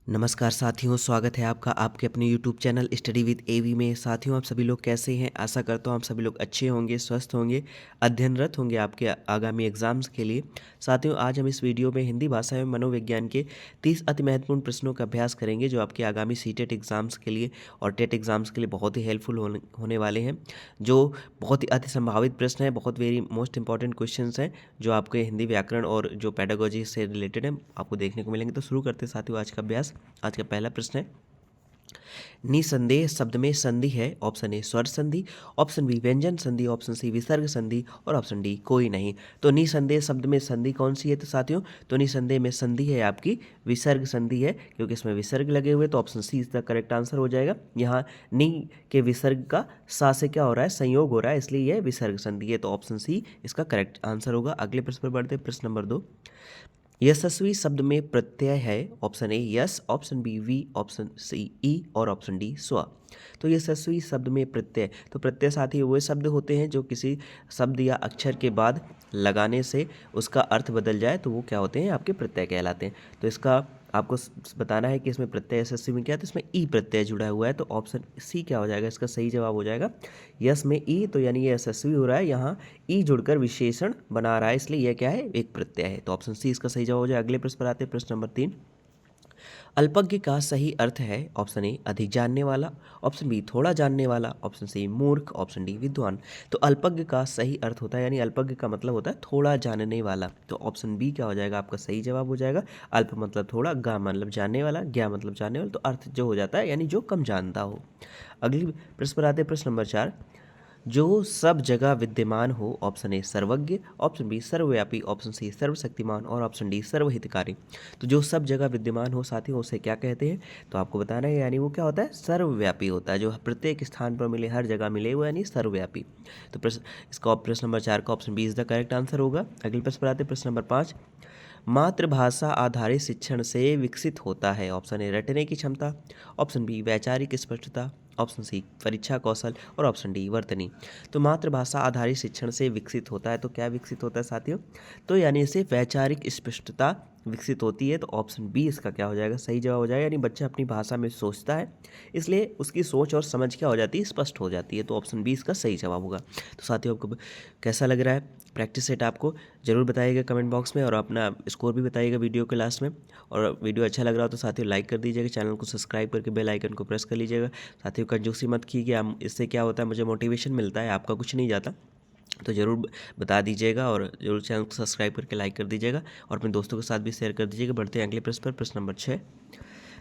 नमस्कार साथियों, स्वागत है आपका आपके अपने यूट्यूब चैनल स्टडी विद एवी में। साथियों, आप सभी लोग कैसे हैं? आशा करता हूँ आप सभी लोग अच्छे होंगे, स्वस्थ होंगे, अध्ययनरत होंगे आपके आगामी एग्जाम्स के लिए। साथियों, आज हम इस वीडियो में हिंदी भाषा एवं मनोविज्ञान के 30 अति महत्वपूर्ण प्रश्नों का अभ्यास करेंगे जो आपके आगामी सीटेट एग्जाम्स के लिए और टेट एग्जाम्स के लिए बहुत ही हेल्पफुल होने वाले हैं। जो बहुत ही अति संभावित प्रश्न हैं, बहुत वेरी मोस्ट इंपॉर्टेंट क्वेश्चन हैं जो आपके हिंदी व्याकरण और जो पेडागोजी से रिलेटेड है आपको देखने को मिलेंगे। तो शुरू करते हैं साथियों आज का अभ्यास। आज का पहला प्रश्न है, निसंदेह शब्द में संधि है। ऑप्शन ए स्वर संधि, ऑप्शन बी व्यंजन संधि, ऑप्शन सी विसर्ग संधि और ऑप्शन डी कोई नहीं। तो निसंदेह शब्द में संधि कौन सी है? तो साथियों, तो निसंदेह में संधि है आपकी विसर्ग संधि है, क्योंकि इसमें विसर्ग लगे हुए। तो ऑप्शन सी इसका करेक्ट आंसर हो जाएगा। यहाँ नी के विसर्ग का सा से क्या हो रहा है? संयोग हो रहा है, इसलिए यह विसर्ग संधि है। तो ऑप्शन सी इसका करेक्ट आंसर होगा। अगले प्रश्न पर बढ़ते, प्रश्न नंबर 2। यशस्वी शब्द में प्रत्यय है। ऑप्शन ए यस, ऑप्शन बी वी, ऑप्शन सी ई और ऑप्शन डी स्व। तो यशस्वी शब्द में प्रत्यय, तो प्रत्यय साथी वो शब्द होते हैं जो किसी शब्द या अक्षर के बाद लगाने से उसका अर्थ बदल जाए, तो वो क्या होते हैं? आपके प्रत्यय कहलाते हैं। तो इसका आपको बताना है कि इसमें प्रत्यय यशस्वी में क्या है। तो इसमें ई प्रत्यय जुड़ा हुआ है, तो ऑप्शन सी क्या हो जाएगा? इसका सही जवाब हो जाएगा यस में ई। तो यानी ये यशस्वी हो रहा है, यहाँ ई जुड़कर विशेषण बना रहा है, इसलिए यह क्या है? एक प्रत्यय है। तो ऑप्शन सी इसका सही जवाब हो जाए। अगले प्रश्न पर आते हैं, प्रश्न नंबर 3। अल्पज्ञ का सही अर्थ है। ऑप्शन ए अधिक जानने वाला, ऑप्शन बी थोड़ा जानने वाला, ऑप्शन सी मूर्ख, ऑप्शन डी विद्वान। तो अल्पज्ञ का सही अर्थ होता है, यानी अल्पज्ञ का मतलब होता है थोड़ा जानने वाला। तो ऑप्शन बी क्या हो जाएगा? आपका सही जवाब हो जाएगा। अल्प मतलब थोड़ा, गा मतलब जानने वाला, ज्ञा मतलब जानने वाला, तो अर्थ जो हो जाता है यानी जो कम जानता हो। अगली प्रश्न पर आते हैं, प्रश्न नंबर 4। जो सब जगह विद्यमान हो। ऑप्शन ए सर्वज्ञ, ऑप्शन बी सर्वव्यापी, ऑप्शन सी सर्वशक्तिमान और ऑप्शन डी सर्वहितकारी। तो जो सब जगह विद्यमान हो साथियों, उसे क्या कहते हैं? तो आपको बताना है, यानी वो क्या होता है? सर्वव्यापी होता है, जो प्रत्येक स्थान पर मिले, हर जगह मिले, वो यानी सर्वव्यापी। तो इसका प्रश्न नंबर 4 का option B is the correct answer होगा। अगले प्रश्न पर आते हैं, प्रश्न नंबर 5। मातृभाषा आधारित शिक्षण से विकसित होता है। ऑप्शन ए रटने की क्षमता, ऑप्शन बी वैचारिक स्पष्टता, ऑप्शन सी परीक्षा कौशल और ऑप्शन डी वर्तनी। तो मातृभाषा आधारित शिक्षण से विकसित होता है, तो क्या विकसित होता है साथियों? तो यानी इसे वैचारिक स्पष्टता विकसित होती है। तो ऑप्शन बी इसका क्या हो जाएगा? सही जवाब हो जाएगा। यानी बच्चा अपनी भाषा में सोचता है, इसलिए उसकी सोच और समझ क्या हो जाती है? स्पष्ट हो जाती है। तो ऑप्शन बी इसका सही जवाब होगा। तो साथियों, आपको कैसा लग रहा है प्रैक्टिस सेट? आपको जरूर बताइएगा कमेंट बॉक्स में, और अपना स्कोर भी बताइएगा वीडियो के लास्ट में। और वीडियो अच्छा लग रहा हो तो साथियों लाइक कर दीजिएगा, चैनल को सब्सक्राइब करके बेल आइकन को प्रेस कर लीजिएगा। साथियों, कंजूसी मत कीजिए, इससे क्या होता है, मुझे मोटिवेशन मिलता है, आपका कुछ नहीं जाता। तो ज़रूर बता दीजिएगा और ज़रूर चैनल को सब्सक्राइब करके लाइक कर दीजिएगा और अपने दोस्तों के साथ भी शेयर कर दीजिएगा। बढ़ते हैं अगले प्रश्न पर, प्रश्न नंबर 6।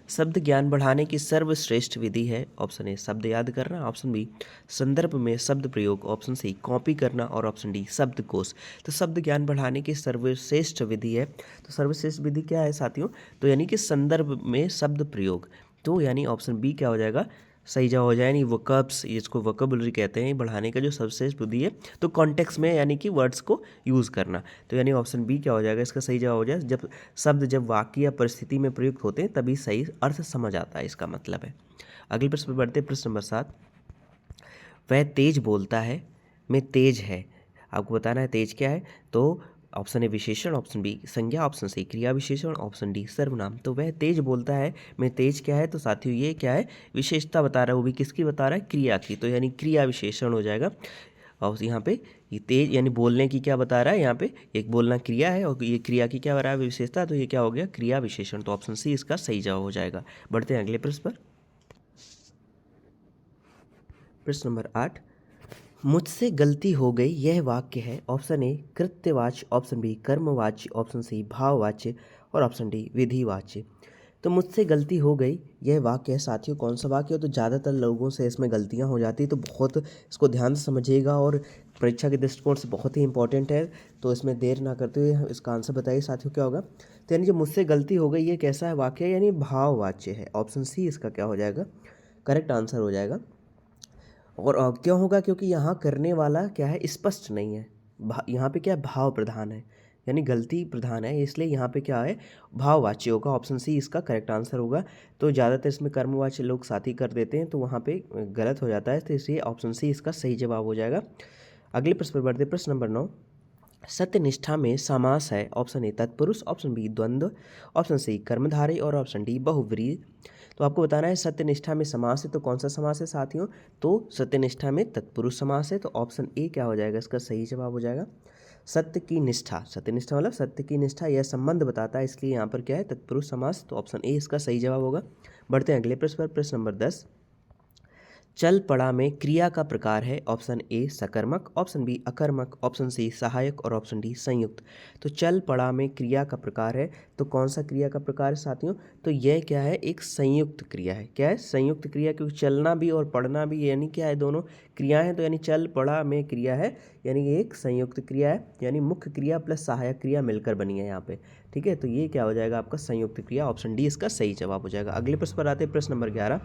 शब्द ज्ञान बढ़ाने की सर्वश्रेष्ठ विधि है। ऑप्शन ए शब्द याद करना, ऑप्शन बी संदर्भ में शब्द प्रयोग, ऑप्शन सी कॉपी करना और ऑप्शन डी शब्दकोश। तो शब्द ज्ञान बढ़ाने की सर्वश्रेष्ठ विधि है, तो सर्वश्रेष्ठ विधि क्या है साथियों? तो यानी कि संदर्भ में शब्द प्रयोग। तो यानी ऑप्शन बी क्या हो जाएगा? सही जवाब हो जाए। यानी वोकब्स, इसको वोकेबुलरी कहते हैं, बढ़ाने का जो सर्वश्रेष्ठ विधि है। तो कॉन्टेक्स्ट में यानी कि वर्ड्स को यूज़ करना। तो यानी ऑप्शन बी क्या हो जाएगा? इसका सही जवाब हो जाए, जब वाक्य या परिस्थिति में प्रयुक्त होते हैं तभी सही अर्थ समझ आता है, इसका मतलब है। अगले प्रश्न पर बढ़ते हैं, प्रश्न नंबर 7। वह तेज बोलता है, मैं तेज है। आपको बताना है तेज क्या है। तो ऑप्शन ए विशेषण, ऑप्शन बी संज्ञा, ऑप्शन सी क्रिया विशेषण, ऑप्शन डी सर्वनाम। तो वह तेज बोलता है, मैं तेज क्या है? तो साथियों ये क्या है? विशेषता बता रहा है, वो भी किसकी बता रहा है? क्रिया की। तो यानी क्रिया विशेषण हो जाएगा। और यहाँ पे ये तेज यानी बोलने की क्या बता रहा है? यहाँ पे एक बोलना क्रिया है और ये क्रिया की क्या बता रहा है? विशेषता। तो ये क्या हो गया? क्रिया विशेषण। तो ऑप्शन सी इसका सही जवाब हो जाएगा। बढ़ते हैं अगले प्रश्न पर, प्रश्न नंबर 8। मुझसे गलती हो गई, यह वाक्य है। ऑप्शन ए कृत्यवाच्य, ऑप्शन बी कर्मवाच्य, ऑप्शन सी भाववाच्य और ऑप्शन डी विधिवाच्य। तो मुझसे गलती हो गई, यह वाक्य है साथियों। कौन सा वाक्य हो? तो ज़्यादातर लोगों से इसमें गलतियां हो जाती है, तो बहुत इसको ध्यान से समझिएगा और परीक्षा के दृष्टिकोण से बहुत ही इंपॉर्टेंट है। तो इसमें देर ना करते हुए इसका आंसर बताइए साथियों, क्या होगा? तो यानी जो मुझसे गलती हो गई, ये कैसा है वाक्य है? यानी भाववाच्य है। ऑप्शन सी इसका क्या हो जाएगा? करेक्ट आंसर हो जाएगा। और क्यों होगा? क्योंकि यहाँ करने वाला क्या है? स्पष्ट नहीं है। यहाँ पे क्या है? भाव प्रधान है, यानी गलती प्रधान है, इसलिए यहाँ पे क्या है? भाववाच्य होगा। ऑप्शन सी इसका करेक्ट आंसर होगा। तो ज़्यादातर इसमें कर्मवाच्य लोग साथ ही कर देते हैं, तो वहाँ पे गलत हो जाता है, तो इसलिए ऑप्शन सी इसका सही जवाब हो जाएगा। अगले प्रश्न पर बढ़ते, प्रश्न नंबर 9। सत्यनिष्ठा में समास है? ऑप्शन ए तत्पुरुष, ऑप्शन बी द्वंद्व, ऑप्शन सी कर्मधारय और ऑप्शन डी बहुव्रीहि। तो आपको बताना है सत्यनिष्ठा में समास है तो कौन सा समास है साथियों? तो सत्यनिष्ठा में तत्पुरुष समास है, तो ऑप्शन ए क्या हो जाएगा इसका सही जवाब हो जाएगा। सत्य की निष्ठा, सत्यनिष्ठा मतलब सत्य की निष्ठा, यह संबंध बताता है, इसलिए यहाँ पर क्या है तत्पुरुष समास, तो ऑप्शन ए इसका सही जवाब होगा। बढ़ते हैं अगले प्रश्न पर, प्रश्न नंबर 10। चल पड़ा में क्रिया का प्रकार है? ऑप्शन ए सकर्मक, ऑप्शन बी अकर्मक, ऑप्शन सी सहायक और ऑप्शन डी संयुक्त। तो चल पड़ा में क्रिया का प्रकार है, तो कौन सा क्रिया का प्रकार है साथियों? तो यह क्या है, एक संयुक्त क्रिया है। क्या है? संयुक्त क्रिया, क्योंकि चलना भी और पढ़ना भी यानी क्या है, दोनों क्रियाएं हैं, तो यानी चल पड़ा में क्रिया है, यानी ये एक संयुक्त क्रिया है, यानी मुख्य क्रिया प्लस सहायक क्रिया मिलकर बनी है यहाँ पे। ठीक है, तो ये क्या हो जाएगा आपका संयुक्त क्रिया, ऑप्शन डी इसका सही जवाब हो जाएगा। अगले प्रश्न पर आते हैं, प्रश्न नंबर 11।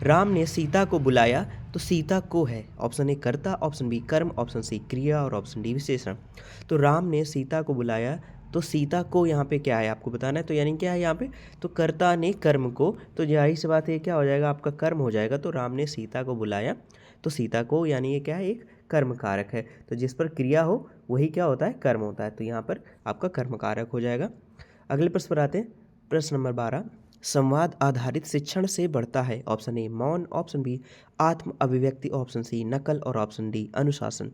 राम ने सीता को बुलाया तो सीता को है? ऑप्शन ए कर्ता, ऑप्शन बी कर्म, ऑप्शन सी क्रिया और ऑप्शन डी विशेषण। तो राम ने सीता को बुलाया तो सीता को यहाँ पे क्या है आपको बताना है, तो यानी क्या है यहाँ पे, तो कर्ता ने कर्म को, तो जाहिर सी बात है क्या हो जाएगा आपका कर्म हो जाएगा। तो राम ने सीता को बुलाया तो सीता को, यानी ये क्या है, एक कर्म कारक है, तो जिस पर क्रिया हो वही क्या होता है, कर्म होता है, तो यहाँ पर आपका कर्म कारक हो जाएगा। अगले प्रश्न पर आते हैं, प्रश्न नंबर 12। संवाद आधारित शिक्षण से बढ़ता है? ऑप्शन ए मौन, ऑप्शन बी आत्म अभिव्यक्ति, ऑप्शन सी नकल और ऑप्शन डी अनुशासन।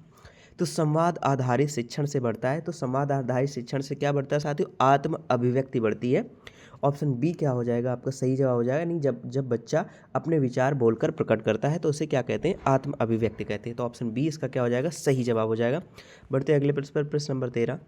तो संवाद आधारित शिक्षण से बढ़ता है, तो संवाद आधारित शिक्षण से क्या बढ़ता है साथियों, आत्म अभिव्यक्ति बढ़ती है। ऑप्शन बी क्या हो जाएगा आपका सही जवाब हो जाएगा, नहीं, जब बच्चा अपने विचार बोलकर प्रकट करता है तो उसे क्या कहते हैं, आत्म अभिव्यक्ति कहते हैं। तो ऑप्शन बी इसका क्या हो जाएगा, सही जवाब हो जाएगा। बढ़ते हैं अगले प्रश्न पर, प्रश्न नंबर 13।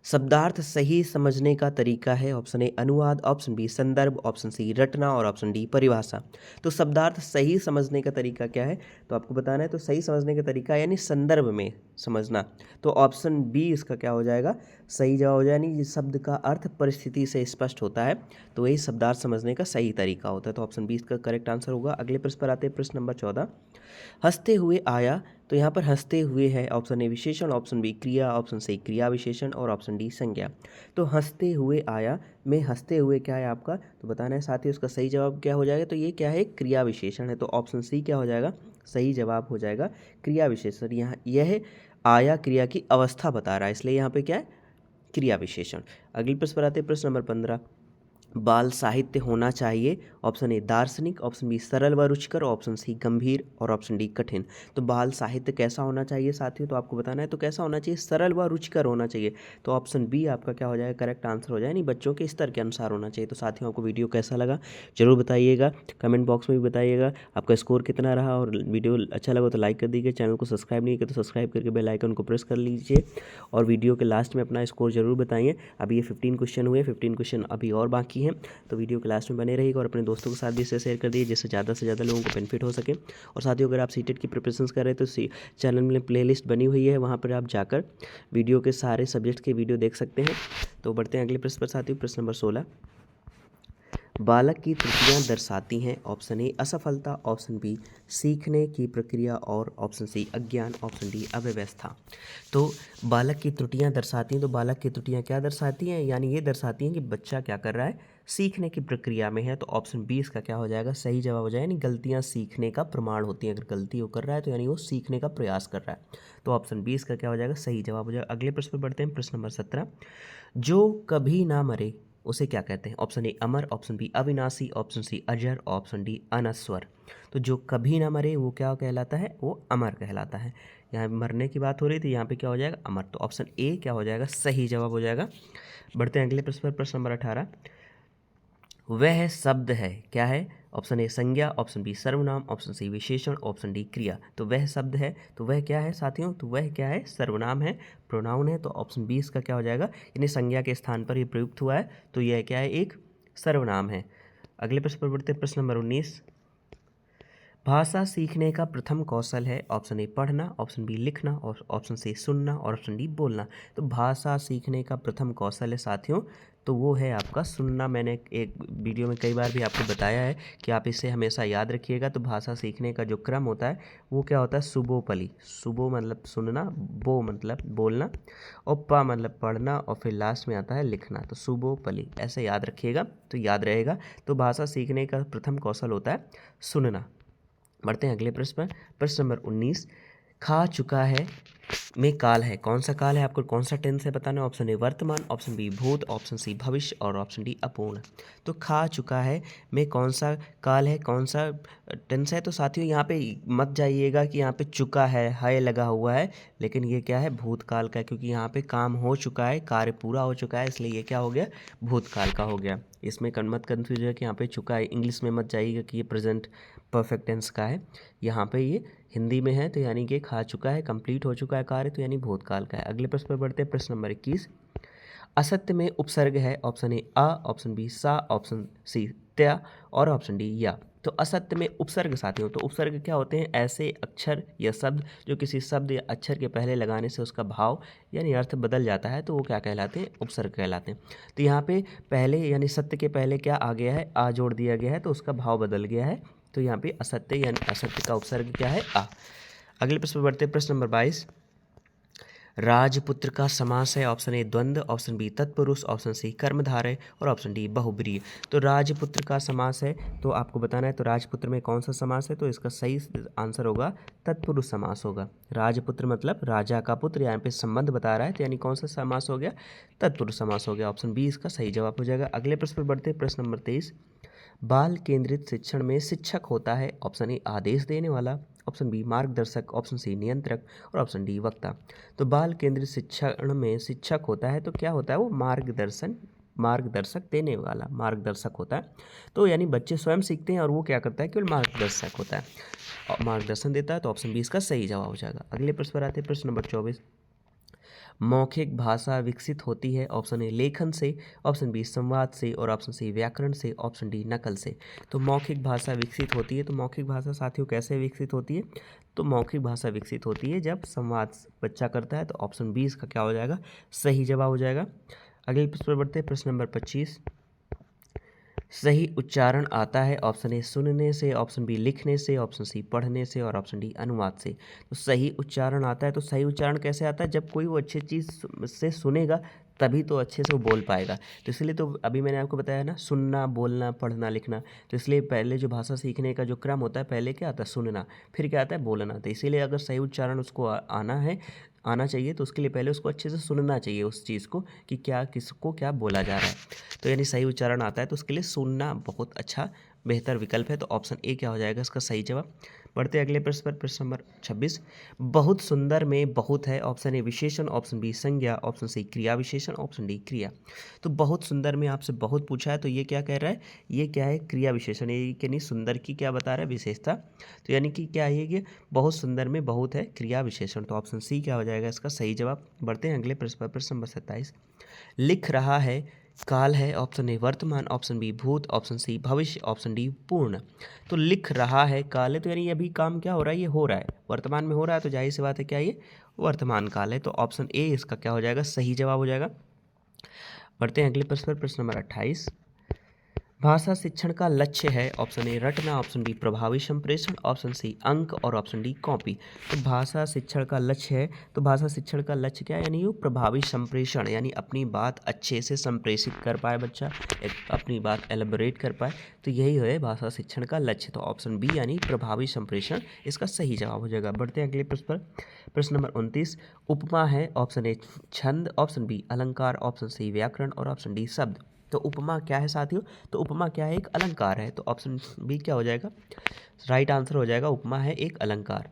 शब्दार्थ सही समझने का तरीका है? ऑप्शन ए अनुवाद, ऑप्शन बी संदर्भ, ऑप्शन सी रटना और ऑप्शन डी परिभाषा। तो शब्दार्थ सही समझने का तरीका क्या है, तो आपको बताना है, तो सही समझने का तरीका यानी संदर्भ में समझना, तो ऑप्शन बी इसका क्या हो जाएगा, सही जवाब हो जाएगा। यानी जिस शब्द का अर्थ परिस्थिति से स्पष्ट होता है तो वही शब्दार्थ समझने का सही तरीका होता है, तो ऑप्शन बी इसका करेक्ट आंसर होगा। अगले प्रश्न पर आते हैं, प्रश्न नंबर 14। हंसते हुए आया, तो यहाँ पर हंसते हुए है, ऑप्शन ए विशेषण, ऑप्शन बी क्रिया, ऑप्शन सी क्रिया विशेषण और ऑप्शन डी संज्ञा। तो हंसते हुए आया में हंसते हुए क्या है आपका, तो बताना है साथ ही उसका सही जवाब क्या हो जाएगा, तो ये क्या है, क्रिया विशेषण है, तो ऑप्शन सी क्या हो जाएगा, सही जवाब हो जाएगा क्रिया विशेषण। यहाँ यह आया क्रिया की अवस्था बता रहा है, इसलिए यहाँ पे क्या है, क्रिया विशेषण। अगले प्रश्न पर आते हैं, प्रश्न नंबर 15। बाल साहित्य होना चाहिए? ऑप्शन ए दार्शनिक, ऑप्शन बी सरल व रुचिकर, ऑप्शन सी गंभीर और ऑप्शन डी कठिन। तो बाल साहित्य कैसा होना चाहिए साथियों, तो आपको बताना है, तो कैसा होना चाहिए, सरल व रुचिकर होना चाहिए, तो ऑप्शन बी आपका क्या हो जाएगा, करेक्ट आंसर हो जाए, नहीं बच्चों के स्तर के अनुसार होना चाहिए। तो साथियों आपको वीडियो कैसा लगा जरूर बताइएगा, कमेंट बॉक्स में भी बताइएगा आपका स्कोर कितना रहा, और वीडियो अच्छा लगा तो लाइक कर दीजिए, चैनल को सब्सक्राइब नहीं किया तो सब्सक्राइब करके बेल आइकन को प्रेस कर लीजिए, और वीडियो के लास्ट में अपना स्कोर जरूर बताइए। अभी ये 15 क्वेश्चन हुए, 15 क्वेश्चन अभी और बाकी हैं, तो वीडियो के लास्ट में बने रहिएगा, और अपने दोस्तों के साथ भी इसे शेयर कर दीजिए, जिससे ज़्यादा से ज़्यादा लोगों को बेनिफिट हो सके। और साथियों अगर आप सीटेट की प्रिपरेशंस कर रहे हैं तो चैनल में प्लेलिस्ट बनी हुई है, वहाँ पर आप जाकर वीडियो के सारे सब्जेक्ट के वीडियो देख सकते हैं। तो बढ़ते हैं अगले प्रश्न पर साथियों, प्रश्न नंबर 16। बालक की त्रुटियां दर्शाती हैं? ऑप्शन ए असफलता, ऑप्शन बी सीखने की प्रक्रिया और ऑप्शन सी अज्ञान, ऑप्शन डी अव्यवस्था। तो बालक की त्रुटियां दर्शाती हैं, तो बालक की त्रुटियां क्या दर्शाती हैं, यानी ये दर्शाती हैं कि बच्चा क्या कर रहा है, सीखने की प्रक्रिया में है, तो ऑप्शन बी इसका क्या हो जाएगा, सही जवाब हो जाएगा। यानी गलतियां सीखने का प्रमाण होती हैं, अगर गलती वो कर रहा है तो यानी वो सीखने का प्रयास कर रहा है, तो ऑप्शन बी इसका क्या हो जाएगा, सही जवाब हो जाएगा। अगले प्रश्न पर बढ़ते हैं, प्रश्न नंबर 17। जो कभी ना मरे उसे क्या कहते हैं? ऑप्शन ए अमर, ऑप्शन बी अविनाशी, ऑप्शन सी अजर, ऑप्शन डी अनश्वर। तो जो कभी ना मरे वो क्या कहलाता है, वो अमर कहलाता है। यहाँ मरने की बात हो रही थी, यहाँ पे क्या हो जाएगा, अमर, तो ऑप्शन ए क्या हो जाएगा, सही जवाब हो जाएगा। बढ़ते हैं अगले प्रश्न पर, प्रश्न नंबर 18। वह शब्द है, क्या है, ऑप्शन ए संज्ञा, ऑप्शन बी सर्वनाम, ऑप्शन सी विशेषण, ऑप्शन डी क्रिया। तो वह शब्द है, तो वह क्या है साथियों, तो वह क्या है, सर्वनाम है, प्रोनाउन है, तो ऑप्शन बी इसका क्या हो जाएगा, यानी संज्ञा के स्थान पर ये प्रयुक्त हुआ है, तो यह क्या है, एक सर्वनाम है। अगले प्रश्न पर बढ़ते हैं, प्रश्न नंबर 19। भाषा सीखने का प्रथम कौशल है? ऑप्शन ए पढ़ना, ऑप्शन बी लिखना, और ऑप्शन सी सुनना और ऑप्शन डी बोलना। तो भाषा सीखने का प्रथम कौशल है साथियों, तो वो है आपका सुनना। मैंने एक वीडियो में कई बार भी आपको बताया है कि आप इसे हमेशा याद रखिएगा। तो भाषा सीखने का जो क्रम होता है वो क्या होता है, सुबोपली, सुबो मतलब सुनना, बो मतलब बोलना, और पा मतलब पढ़ना, और फिर लास्ट में आता है लिखना, तो सुबोपली, ऐसे याद रखिएगा तो याद रहेगा। तो भाषा सीखने का प्रथम कौशल होता है सुनना। बढ़ते हैं अगले प्रश्न पर, प्रश्न नंबर 19। खा चुका है में काल है, कौन सा काल है, आपको कौन सा टेंस है बताना है। ऑप्शन ए वर्तमान, ऑप्शन बी भूत, ऑप्शन सी भविष्य और ऑप्शन डी अपूर्ण। तो खा चुका है में कौन सा काल है, कौन सा टेंस है। तो साथियों यहाँ पे मत जाइएगा कि यहाँ पे चुका है लगा हुआ है, लेकिन ये क्या है, भूतकाल का है, क्योंकि यहाँ पे काम हो चुका है, कार्य पूरा हो चुका है, इसलिए ये क्या हो गया, भूतकाल का हो गया। इसमें मत कन्फ्यूज है कि यहाँ पे चुका है, इंग्लिश में मत जाइएगा कि ये प्रेजेंट परफेक्ट टेंस का है, यहाँ पे ये हिंदी में है, तो यानी कि खा चुका है, कंप्लीट हो चुका है कार्य, तो यानी भूतकाल का है। अगले प्रश्न पर बढ़ते हैं, प्रश्न नंबर 21। असत्य में उपसर्ग है, ऑप्शन ए अ, ऑप्शन बी सा, ऑप्शन सी त्या और ऑप्शन डी या। तो असत्य में उपसर्ग साथियों, तो उपसर्ग क्या होते हैं, ऐसे अक्षर या शब्द जो किसी शब्द या अक्षर के पहले लगाने से उसका भाव यानी अर्थ बदल जाता है, तो वो क्या कहलाते हैं, उपसर्ग कहलाते हैं। तो यहाँ पे पहले यानी सत्य के पहले क्या आ गया है, आ जोड़ दिया गया है, तो उसका भाव बदल गया है, तो यहाँ पे असत्य यानी असत्य का उपसर्ग क्या है, आ। अगले प्रश्न पर बढ़ते हैं, प्रश्न नंबर 22। राजपुत्र का समास है, ऑप्शन ए द्वंद्व, ऑप्शन बी तत्पुरुष, ऑप्शन सी कर्मधारय और ऑप्शन डी बहुब्रीहि। तो राजपुत्र का समास है, तो आपको बताना है तो राजपुत्र में कौन सा समास है, तो इसका सही आंसर होगा तत्पुरुष समास होगा। राजपुत्र मतलब राजा का पुत्र, यहाँ पे संबंध बता रहा है, तो यानी कौन सा समास हो गया, तत्पुरुष समास हो गया। ऑप्शन बी इसका सही जवाब हो जाएगा। अगले प्रश्न पर बढ़ते हैं, प्रश्न नंबर 23। बाल केंद्रित शिक्षण में शिक्षक होता है, ऑप्शन ए आदेश देने वाला, ऑप्शन बी मार्गदर्शक, ऑप्शन सी नियंत्रक और ऑप्शन डी वक्ता। तो बाल केंद्रित शिक्षण में शिक्षक होता है, तो क्या होता है, वो मार्गदर्शक देने वाला मार्गदर्शक होता है। तो यानी बच्चे स्वयं सीखते हैं और वो क्या करता है, केवल मार्गदर्शक होता है और मार्गदर्शन देता है, तो ऑप्शन बी इसका सही जवाब हो जाएगा। अगले प्रश्न पर आते हैं, प्रश्न नंबर 24। मौखिक भाषा विकसित होती है, ऑप्शन ए लेखन से, ऑप्शन बी संवाद से और ऑप्शन सी व्याकरण से, ऑप्शन डी नकल से। तो मौखिक भाषा विकसित होती है, तो मौखिक भाषा साथियों कैसे विकसित होती है, तो मौखिक भाषा विकसित होती है जब संवाद बच्चा करता है, तो ऑप्शन बी इसका क्या हो जाएगा, सही जवाब हो जाएगा। अगले प्रश्न पर बढ़ते हैं, प्रश्न नंबर 25। सही उच्चारण आता है, ऑप्शन ए सुनने से, ऑप्शन बी लिखने से, ऑप्शन सी पढ़ने से और ऑप्शन डी अनुवाद से। तो सही उच्चारण आता है, तो सही उच्चारण कैसे आता है, जब कोई वो अच्छी चीज़ से सुनेगा तभी तो अच्छे से वो बोल पाएगा। तो इसलिए तो अभी मैंने आपको बताया ना, सुनना, बोलना, पढ़ना, लिखना, तो इसलिए पहले जो भाषा सीखने का जो क्रम होता है, पहले क्या आता है, सुनना, फिर क्या आता है, बोलना। तो इसीलिए अगर सही उच्चारण उसको आना चाहिए, तो उसके लिए पहले उसको अच्छे से सुनना चाहिए उस चीज़ को कि क्या किसको क्या बोला जा रहा है। तो यानी सही उच्चारण आता है, तो उसके लिए सुनना बहुत अच्छा बेहतर विकल्प है, तो ऑप्शन ए क्या हो जाएगा इसका सही जवाब। बढ़ते अगले प्रश्न पर, प्रश्न नंबर 26। बहुत सुंदर में बहुत है, ऑप्शन ए विशेषण, ऑप्शन बी संज्ञा, ऑप्शन सी क्रिया विशेषण, ऑप्शन डी क्रिया। तो बहुत सुंदर में आपसे बहुत पूछा है, तो ये क्या कह रहा है, ये क्या है, क्रिया विशेषण, ये यानी सुंदर की क्या बता रहा है, विशेषता। तो यानी कि क्या है कि बहुत सुंदर में बहुत है क्रिया विशेषण, तो ऑप्शन सी क्या हो जाएगा इसका सही जवाब। बढ़ते हैं अगले प्रश्न पर, प्रश्न नंबर 27। लिख रहा है काल है, ऑप्शन ए वर्तमान, ऑप्शन बी भूत, ऑप्शन सी भविष्य, ऑप्शन डी पूर्ण। तो लिख रहा है काल है, तो यानी अभी काम क्या हो रहा है, ये हो रहा है, वर्तमान में हो रहा है, तो जाहिर सी बात है क्या ये वर्तमान काल है, तो ऑप्शन ए इसका क्या हो जाएगा, सही जवाब हो जाएगा। बढ़ते हैं अगले प्रश्न पर, प्रश्न नंबर 28। भाषा शिक्षण का लक्ष्य है, ऑप्शन ए रटना, ऑप्शन बी प्रभावी संप्रेषण, ऑप्शन सी अंक और ऑप्शन डी कॉपी। तो भाषा शिक्षण का लक्ष्य है, तो भाषा शिक्षण का लक्ष्य क्या है, यानी वो प्रभावी संप्रेषण, यानी अपनी बात अच्छे से संप्रेषित कर पाए बच्चा, अपनी बात एलेबोरेट कर पाए, तो यही है भाषा शिक्षण का लक्ष्य। तो ऑप्शन बी यानी प्रभावी संप्रेषण इसका सही जवाब हो जाएगा। बढ़ते हैं अगले प्रश्न पर, प्रश्न नंबर 29। उपमा है, ऑप्शन ए छंद, ऑप्शन बी अलंकार, ऑप्शन सी व्याकरण और ऑप्शन डी शब्द। तो उपमा क्या है साथियों, तो उपमा क्या है, एक अलंकार है, तो ऑप्शन बी क्या हो जाएगा, राइट आंसर हो जाएगा, उपमा है एक अलंकार।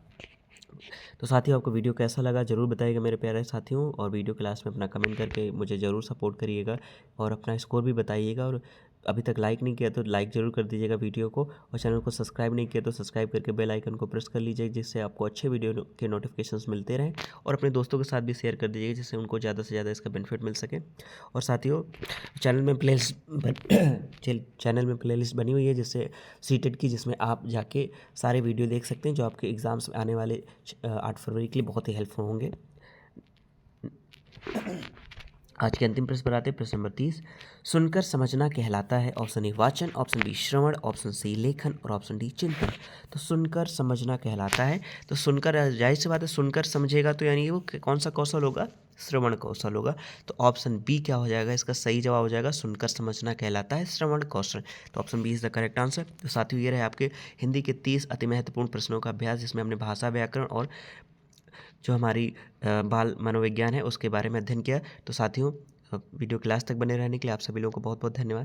तो साथियों आपको वीडियो कैसा लगा जरूर बताइएगा मेरे प्यारे साथियों, और वीडियो क्लास में अपना कमेंट करके मुझे ज़रूर सपोर्ट करिएगा और अपना स्कोर भी बताइएगा, और अभी तक लाइक नहीं किया तो लाइक ज़रूर कर दीजिएगा वीडियो को, और चैनल को सब्सक्राइब नहीं किया तो सब्सक्राइब करके बेल आइकन को प्रेस कर लीजिए, जिससे आपको अच्छे वीडियो के नोटिफिकेशंस मिलते रहें, और अपने दोस्तों के साथ भी शेयर कर दीजिएगा, जिससे उनको ज़्यादा से ज़्यादा इसका बेनिफिट मिल सके। और साथियों चैनल में प्लेलिस्ट बनी हुई है जिससे सीटेट की, जिसमें आप जाके सारे वीडियो देख सकते हैं जो आपके एग्ज़ाम्स में आने वाले 8 फरवरी के लिए बहुत ही हेल्पफुल होंगे। आज के अंतिम प्रश्न पर आते हैं, प्रश्न नंबर 30। सुनकर समझना कहलाता है, ऑप्शन ए वाचन, ऑप्शन बी श्रवण, ऑप्शन सी लेखन और ऑप्शन डी चिंतन। तो सुनकर समझना कहलाता है, तो सुनकर जाहिर सी बात है, सुनकर समझेगा तो यानी वो कौन सा कौशल होगा, श्रवण कौशल होगा, तो ऑप्शन बी क्या हो जाएगा इसका सही जवाब हो जाएगा, सुनकर समझना कहलाता है श्रवण कौशल, तो option B is the correct answer. तो साथियों ये रहे आपके हिंदी के 30 अति महत्वपूर्ण प्रश्नों का अभ्यास, जिसमें हमने भाषा, व्याकरण और जो हमारी बाल मनोविज्ञान है उसके बारे में अध्ययन किया। तो साथियों वीडियो के लास्ट तक बने रहने के लिए आप सभी लोगों को बहुत बहुत धन्यवाद।